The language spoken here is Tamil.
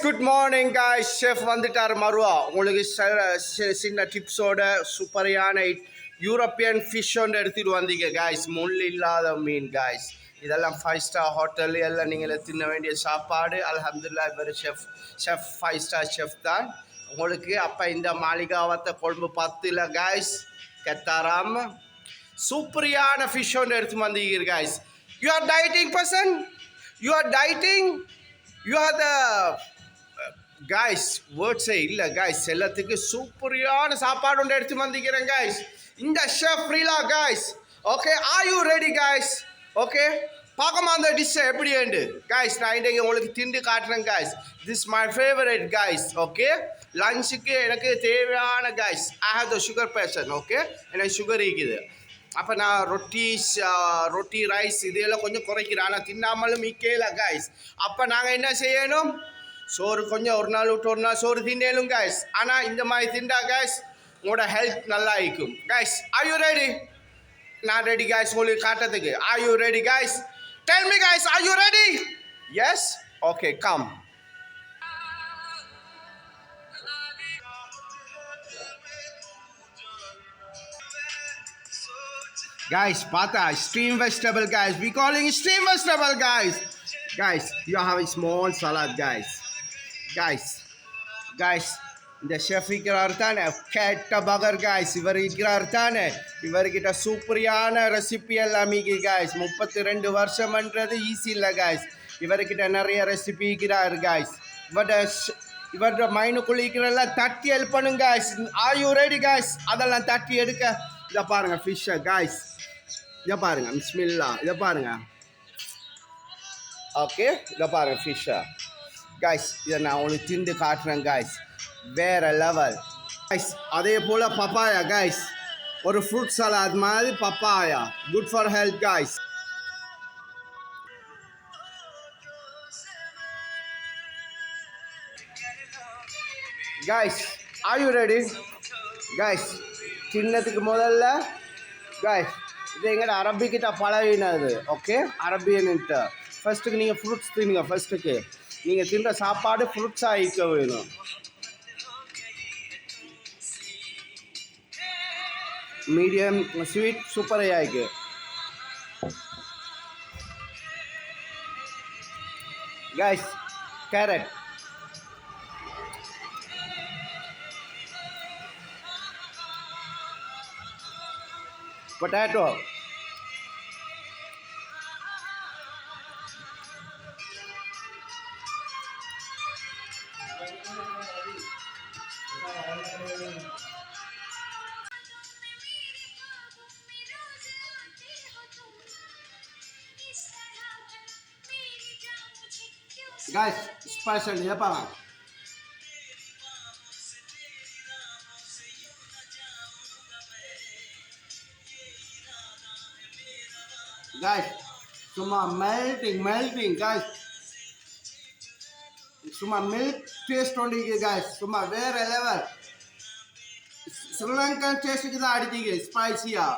Good morning guys. ஷெஃப் வந்துட்டார் மருவா. உங்களுக்கு சின்ன டிப்ஸோட சூப்பரான யூரோப்பியன் ஃபிஷ் ஒன்று எடுத்துட்டு வந்தீங்க guys. முள் இல்லாத மீன் guys. இதெல்லாம் 5 ஸ்டார் ஹோட்டல் எல்லாம் நீங்கள் தின்ன வேண்டிய சாப்பாடு. அல்ஹம்துலில்லாஹ் இவர் ஷெஃப் 5 ஸ்டார் ஷெஃப் தான். உங்களுக்கு அப்போ இந்த மாளிகாவத்தை கொழும்பு 10 guys கத்தாராம் சூப்பரான ஃபிஷ் ஒன்று எடுத்து வந்தீங்க guys. You are dieting person? You are dieting? You are the guys வேர்ட்ஸே இல்லை guys. எல்லாத்துக்கு சூப்பரான சாப்பாடு ஒன்று எடுத்து வந்திக்கிறேன் guys. இந்த ஷெஃப் ரீலா guys. Okay, are you ready guys? Okay, பார்க்கமா அந்த டிஷ்ஷை எப்படி உண்டு guys. நான் இன்றைக்கு உங்களுக்கு திண்டு காட்டுறேன் guys. This my favourite guys. Okay, லஞ்சுக்கு எனக்கு தேவையான guys. I have the sugar patient. Okay, எனக்கு சுகர் இருக்குது. அப்போ நான் ரொட்டி ரைஸ் இதெல்லாம் கொஞ்சம் குறைக்கிறேன். ஆனால் தின்னாமலும் மிக்கல guys. அப்போ நாங்கள் என்ன செய்யணும், சோறு கொஞ்சம் ஒரு நாள் விட்டு ஒரு நாள் சோறு தின்னேலும் guys. ஆனால் இந்த மாதிரி திண்டா guys உங்களோட ஹெல்த் நல்லா இருக்கும் guys. Are you ready? நான் ரெடி guys உங்களுக்கு காட்டுறதுக்கு. Are you ready guys? Tell me guys, are you ready? Yes? Okay, come. Guys, pata, stream vegetable guys. We calling stream vegetable guys. Guys, you have a small salad guys. Guys, இந்த ஷெஃப் இருக்கிறார் தானே, கேட்ட பகர் காய்ஸ் இவர் இருக்கிறார் தானே. இவர்கிட்ட சூப்பரியான ரெசிபி எல்லாம் காய்ஸ். 32 வருஷம்ன்றது ஈஸி இல்லை காய்ஸ். இவர்கிட்ட நிறைய ரெசிபி இருக்கிறார் காய்ஸ். இவரோட மைனுக்குள்ள இருக்கிறதெல்லாம் தட்டி ஹெல்ப் பண்ணுங்க guys. Are you ready guys? அதெல்லாம் தட்டி எடுக்க. இதை பாருங்க ஃபிஷ்ஷை காய்ஸ். இதை பாருங்க, பிஸ்மில்லா. இதை பாருங்க. ஓகே, இதை பாருங்க ஃபிஷ்ஷை காய்ஸ். இதை நான் உங்களுக்கு திண்டு காட்டுறேன் காய்ஸ். வேற லெவல் காய்ஸ். அதே போல் பப்பாயா காய்ஸ். ஒரு ஃப்ரூட் சலாட் மாதிரி papaya. Good for health guys. Guys, are you ready guys? தின்னதுக்கு முதல்ல காய்ஸ் இது எங்கள்ட அரபிக்கிட்ட பழகினது. ஓகே, அரபியன்ட்டு ஃபஸ்ட்டுக்கு நீங்கள் ஃப்ரூட்ஸ் தின்னுங்க. ஃபஸ்ட்டுக்கு நீங்கள் தின்ற சாப்பாடு ஃப்ரூட்ஸாக ஆகிக்க வேணும். மீடியம் ஸ்வீட் சூப்பராக ஆகிக்கு. guys, carrot. Potato. Guys, special ya pa. Guys, cuma melting guys. Cuma milk taste only guys. Cuma வேற level. Sri Lankan taste kita adithiga spicy ya.